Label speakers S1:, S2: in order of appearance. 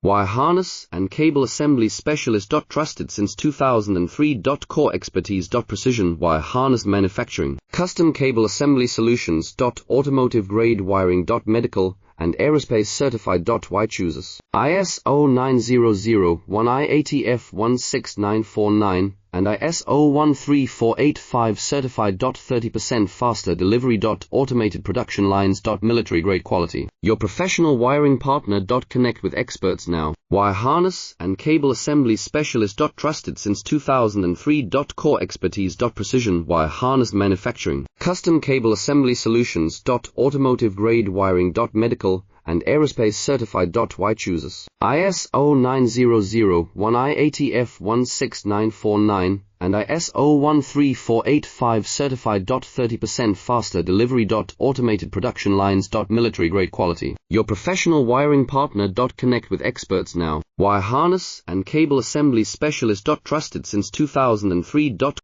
S1: Wire harness and cable assembly specialist. Trusted since 2003. Core expertise. Precision wire harness manufacturing, custom cable assembly solutions. Automotive grade wiring. Medical and aerospace certified. Hvac chooses ISO 9001 IATF 16949 and ISO 13485 certified. 30% faster delivery. Automated production lines. Military grade quality. Your professional wiring partner. Connect with experts now. Wire harness and cable assembly specialist. Trusted since 2003. Core expertise. Precision wire harness manufacturing, custom cable assembly solutions. Automotive grade wiring. Medical and aerospace certified. Hvac chooses ISO 9001 IATF 16949 and ISO 13485 certified. 30% faster delivery. Automated production lines. Military grade quality. Your professional wiring partner. Connect with experts now. Wire harness and cable assembly specialist. Trusted since 2003.